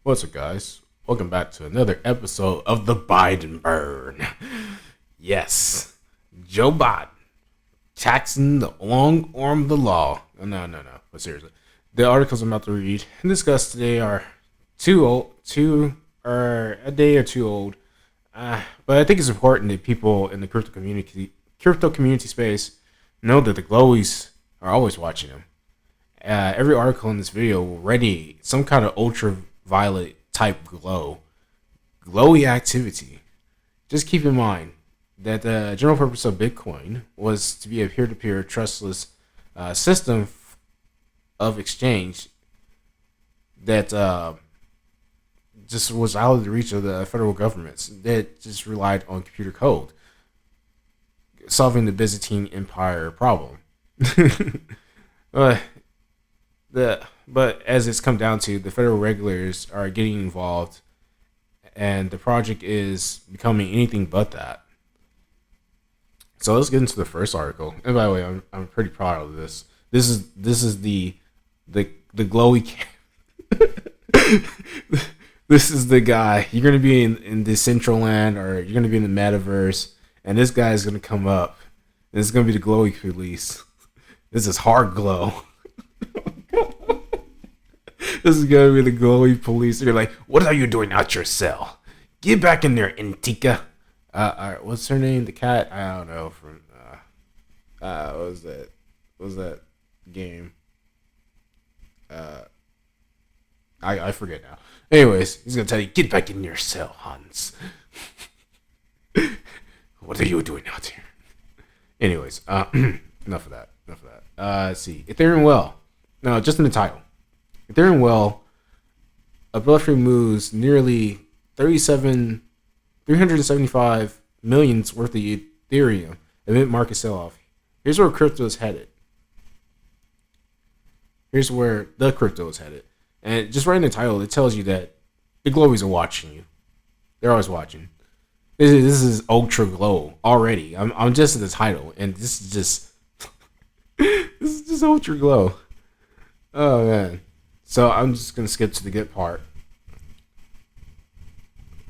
What's up, guys? Welcome back to another episode of the Biden Burn. Yes, Joe Biden taxing the long arm of the law. No. But seriously, the articles I'm about to read and discuss today are a day or two old. But I think it's important that people in the crypto community space, know that the Glowies are always watching them. Every article in this video will radiate some kind of ultraviolet type glowy activity. Just keep in mind that the general purpose of Bitcoin was to be a peer-to-peer trustless system of exchange that just was out of the reach of the federal governments that just relied on computer code, solving the Byzantine Empire problem. uh, but as it's come down to, the federal regulators are getting involved, and the project is becoming anything but that. So let's get into the first article. And by the way, I'm pretty proud of this. This is the glowy. This is the guy. You're gonna be in Decentraland, or you're gonna be in the metaverse, and this guy is gonna come up, and it's gonna be the glowy police. This is hard glow. This is gonna be the glowy police. You're like, what are you doing out your cell? Get back in there, Antika. What's her name? The cat? I don't know. From what was that? What was that game? I forget now. Anyways, he's gonna tell you, get back in your cell, Hans. What are you doing out here? Anyways, enough of that. Let's see. Ethereum Well. No, just in the title. Ethereum Well abruptly moves nearly 375 millions worth of Ethereum amid market sell-off. Here's where crypto is headed. And just right in the title, it tells you that the Glowies are watching you. They're always watching. This is ultra glow already. I'm just in the title, and this is just this is just ultra glow. Oh man. So I'm just gonna skip to the good part.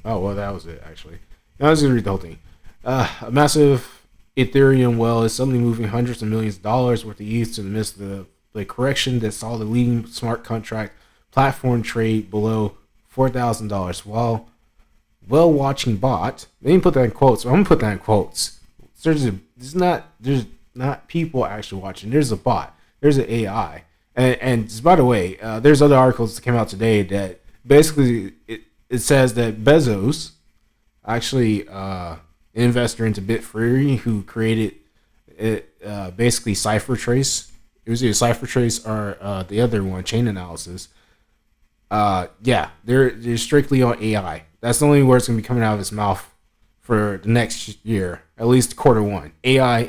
Oh well, that was it actually. Now I'm just gonna read the whole thing. A massive Ethereum well is suddenly moving hundreds of millions of dollars worth of ETH in the midst of the correction that saw the leading smart contract platform trade below $4,000. While watching bot, they didn't put that in quotes. So I'm gonna put that in quotes. There's not people actually watching. There's a bot. There's an AI. And just by the way, there's other articles that came out today that basically it says that Bezos, actually an investor into Bitfury, who created it, basically CipherTrace. It was either CipherTrace or the other one, Chain Analysis. They're strictly on AI. That's the only word that's going to be coming out of his mouth for the next year, at least quarter one. AI.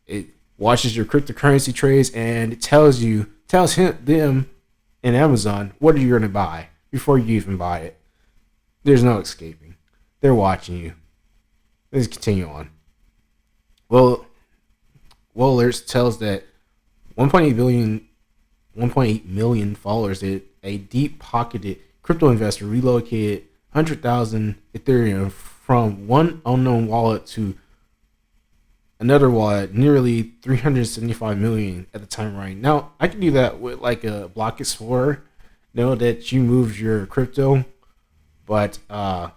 It watches your cryptocurrency trades, and it tells them in Amazon what are you going to buy before you even buy it. There's no escaping. They're watching you. Let's continue on. Well, alerts tells that 1.8 million followers that a deep-pocketed crypto investor relocated 100,000 Ethereum from one unknown wallet to another wallet, nearly 375 million at the time right now. I can do that with like a block explorer, know that you moved your crypto, but they're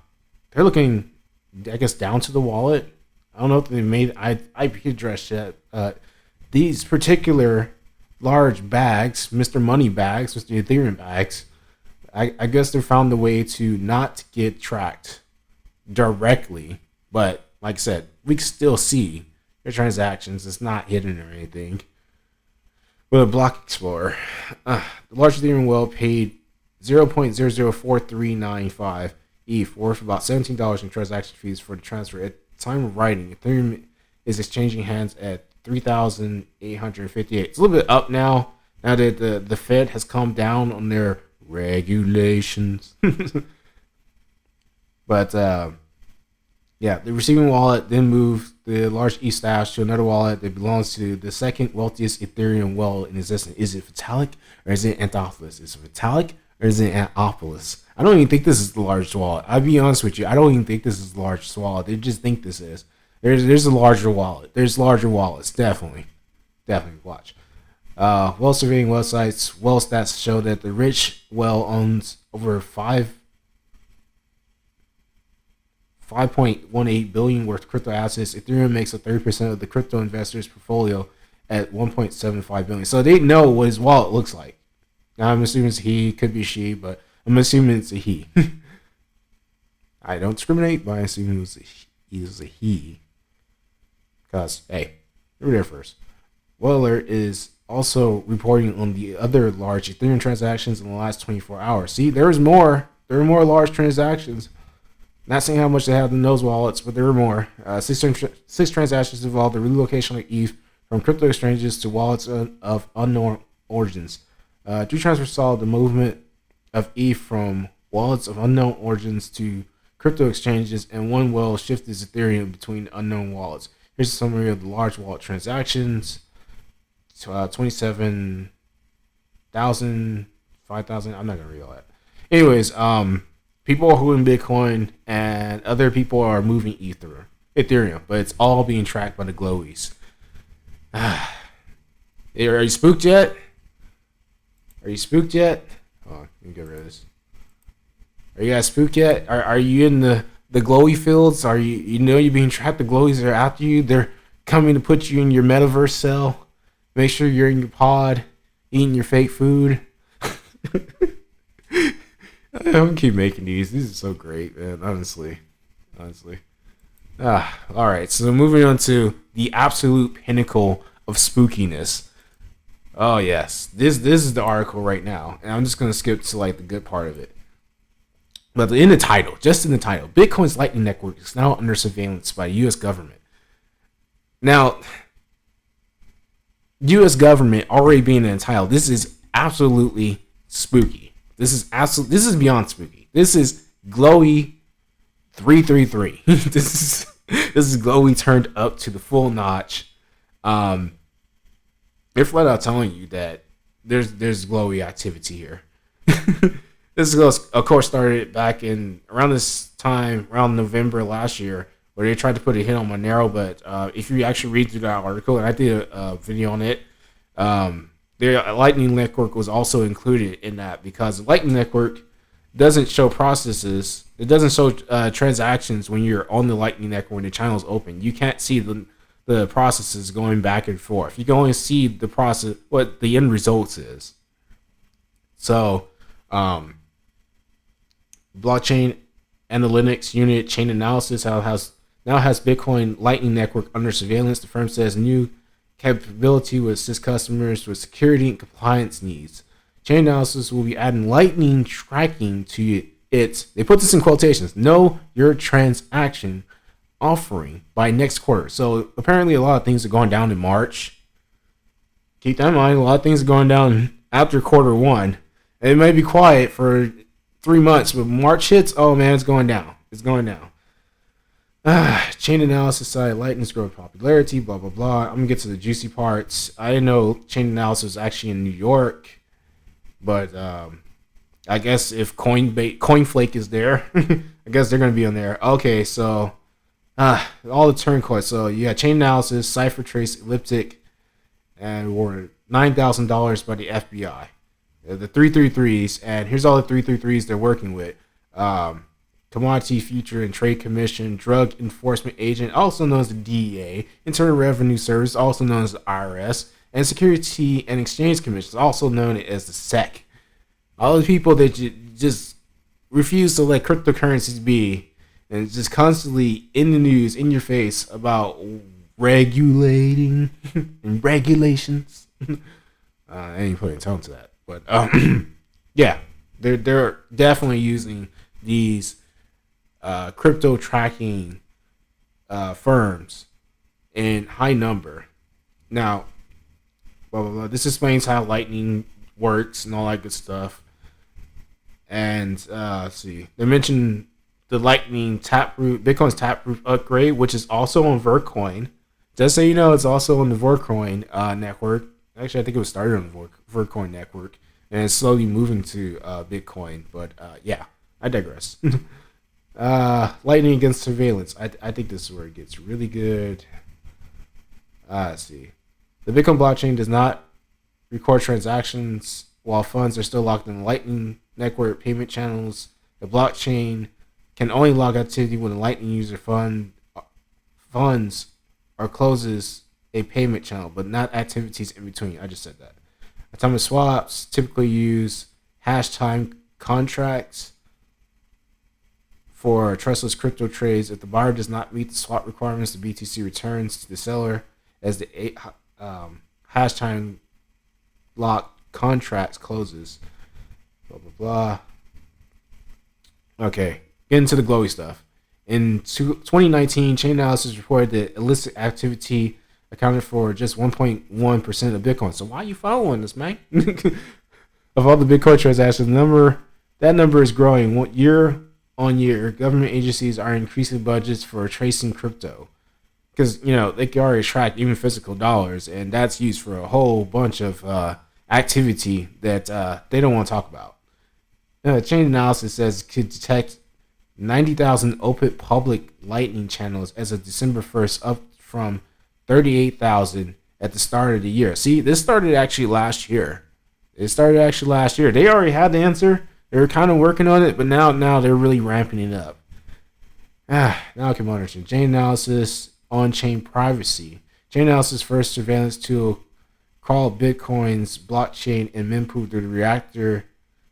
looking, I guess, down to the wallet. I don't know if they made IP address yet. These particular large bags, Mr. Money bags, Mr. Ethereum bags, I guess they found a way to not get tracked directly, but like I said, we can still see your transactions. It's not hidden or anything. With a block explorer, the large Ethereum well paid 0.004395 ETH, worth about $17 in transaction fees for the transfer. At the time of writing, Ethereum is exchanging hands at 3,858. It's a little bit up now that the Fed has calmed down on their regulations. But the receiving wallet then moved the large ETH stash to another wallet that belongs to the second wealthiest Ethereum well in existence. Is it Vitalik or is it Anthopoulos? Is it Vitalik or is it Antopolis? I don't even think this is the largest wallet. I'll be honest with you. I don't even think this is the largest wallet. They just think this is. There's a larger wallet. There's larger wallets. Definitely. Watch. Well surveying websites, well stats show that the rich owns over 5.18 billion worth of crypto assets. Ethereum makes up 30% of the crypto investors' portfolio at 1.75 billion. So they know what his wallet looks like. Now I'm assuming it's he, could be she, but I'm assuming it's a he. I don't discriminate, but I assume it was a he. Because, hey, we were there first. Weller is also reporting on the other large Ethereum transactions in the last 24 hours. See, there was more. There were more large transactions. Not saying how much they have in those wallets, but there were more. Six transactions involved the relocation of ETH from crypto exchanges to wallets of unknown origins. 3 transfers saw the movement of ETH from wallets of unknown origins to crypto exchanges, and 1 well shifted Ethereum between unknown wallets. Here's a summary of the large wallet transactions. 27,000, 5,000. I'm not going to read all that. Anyways, people are holding Bitcoin and other people are moving Ethereum, but it's all being tracked by the Glowies. Are you spooked yet? Oh, let me get rid of this. Are you guys spooked yet? Are you in the glowy fields? Are you're being trapped? The Glowies are after you. They're coming to put you in your metaverse cell. Make sure you're in your pod, eating your fake food. I'm gonna keep making these. These are so great, man. Honestly. All right. So moving on to the absolute pinnacle of spookiness. Oh yes, this is the article right now, and I'm just gonna skip to like the good part of it. But in the title, Bitcoin's Lightning Network is now under surveillance by the U.S. government. Now, U.S. government already being entitled, this is absolutely spooky. This is beyond spooky. This is Glowy 333. This is Glowy turned up to the full notch. They're flat out telling you that there's Glowy activity here. This goes, of course, started back in around this time, around November last year, where they tried to put a hit on Monero. But if you actually read through that article, and I did a video on it, their Lightning Network was also included in that, because the Lightning Network doesn't show processes. It doesn't show transactions when you're on the Lightning Network when the channel is open. You can't see the processes going back and forth. You can only see the process, what the end result is. So, blockchain analytics unit Chain Analysis now has Bitcoin Lightning Network under surveillance. The firm says new capability will assist customers with security and compliance needs. Chain Analysis will be adding Lightning tracking to its, they put this in quotations, know your transaction offering by next quarter. So apparently a lot of things are going down in March. Keep that in mind. A lot of things are going down after quarter one. It may be quiet for 3 months, but March hits, oh man, it's going down. Chain Analysis side, Lightning's growing popularity, blah, blah, blah. I'm going to get to the juicy parts. I didn't know Chain Analysis was actually in New York, but I guess if CoinFlake is there, I guess they're going to be on there. Okay, so all the turncoats. So you got Chain Analysis, CipherTrace, Elliptic, and were $9,000 by the FBI. The 333s, and here's all the 333s they're working with. Commodity Future and Trade Commission, Drug Enforcement Agent, also known as the DEA, Internal Revenue Service, also known as the IRS, and Security and Exchange Commission, also known as the SEC. All the people that just refuse to let cryptocurrencies be, and just constantly in the news, in your face about regulating and regulations. I ain't putting tone to that. But yeah, they're definitely using these crypto tracking firms in high number. Now, blah, blah, blah. This explains how Lightning works and all that good stuff. And let's see, they mentioned the Lightning Bitcoin's Taproot upgrade, which is also on Vercoin. Just so you know, it's also on the Vercoin network. Actually, I think it was started on the Vercoin network. and it's slowly moving to Bitcoin. But yeah, I digress. Lightning against surveillance. I think this is where it gets really good. Let's see. The Bitcoin blockchain does not record transactions while funds are still locked in Lightning network payment channels. The blockchain can only log activity when the Lightning user funds or closes a payment channel, but not activities in between. I just said that. Atomic swaps typically use hash time contracts for trustless crypto trades. If the buyer does not meet the swap requirements, the BTC returns to the seller as the hash time lock contracts closes. Blah, blah, blah. Okay, get into the glowy stuff. In 2019, Chain Analysis reported that illicit activity accounted for just 1.1% of Bitcoin. So why are you following this, man? Of all the Bitcoin transactions, that number is growing year on year. Government agencies are increasing budgets for tracing crypto because they can already track even physical dollars, and that's used for a whole bunch of activity that they don't want to talk about. Chain Analysis says it could detect 90,000 open public Lightning channels as of December 1st, up from 38,000 at the start of the year. See, this started actually last year. They already had the answer. They were kind of working on it, but now they're really ramping it up. Now I can monitor Chain Analysis on-chain privacy. Chain Analysis first surveillance tool crawled Bitcoin's blockchain and mempool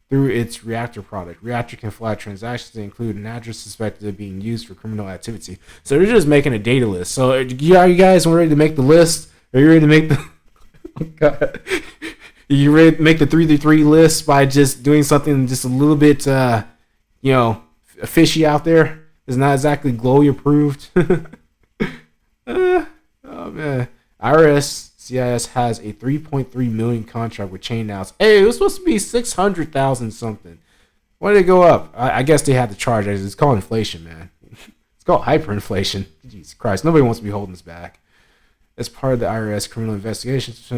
through its Reactor product. Reactor can flag transactions that include an address suspected of being used for criminal activity. So they're just making a data list. So are you guys ready to make the list? Are you ready to make the oh God. Are you ready to make the 3-3 list by just doing something just a little bit fishy out there? It's not exactly Glowy approved. Oh man. CIS has a 3.3 million contract with Chain Analysis. Hey, it was supposed to be 600,000 something. Why did it go up? I guess they had to charge it. It's called inflation, man. It's called hyperinflation. Jesus Christ. Nobody wants to be holding this back. As part of the IRS Criminal Investigations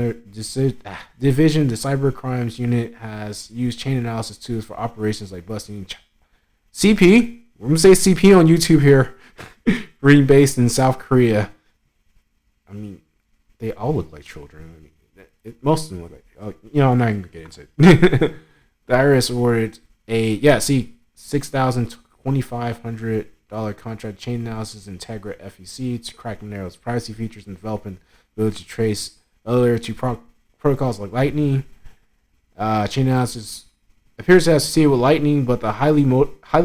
Division, the Cyber Crimes Unit has used Chain Analysis tools for operations like busting CP. We're going to say CP on YouTube here. Being based in South Korea. I mean, they all look like children. I mean, most of them look like. I'm not even gonna get into it. The IRS awarded a $6,250 contract Chain Analysis Integra FEC to crack Monero's privacy features and developing the ability to trace other two protocols like Lightning. Chain Analysis appears to have succeeded with Lightning, but the highly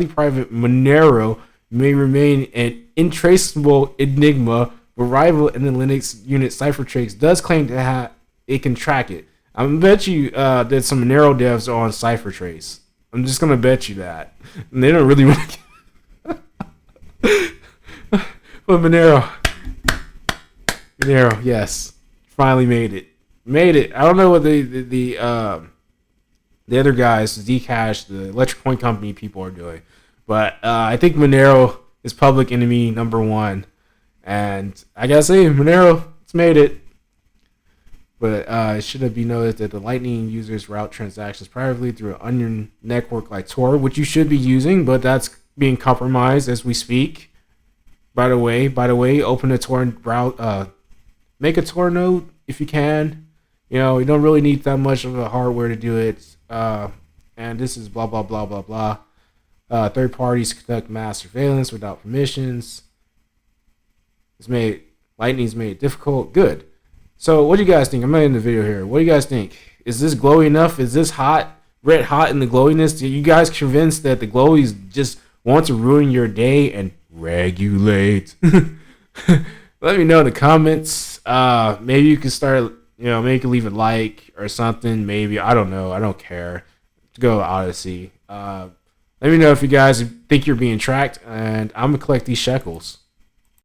private Monero may remain an intraceable enigma. But rival in the Linux unit CipherTrace does claim to it can track it. I'm gonna bet you that some Monero devs are on CipherTrace. I'm just gonna bet you that. And they don't really want to. But Monero, yes, finally made it. I don't know what the other guys, the Zcash, the Electric Point Company people are doing, but I think Monero is public enemy number one. And I gotta say, Monero, it's made it. But it should be noted that the Lightning users route transactions privately through an onion network like Tor, which you should be using, but that's being compromised as we speak. By the way, open a Tor route, make a Tor node if you can. You don't really need that much of a hardware to do it. And this is blah blah blah blah blah. Third parties conduct mass surveillance without permissions. Lightning's made it difficult. Good. So what do you guys think? I'm not in the video here. What do you guys think? Is this glowy enough? Is this red hot in the glowiness? Are you guys convinced that the glowies just want to ruin your day and regulate? Let me know in the comments. Maybe you can start, maybe you can leave a like or something. Maybe, I don't know. I don't care. Go Odyssey. Let me know if you guys think you're being tracked, and I'm gonna collect these shekels.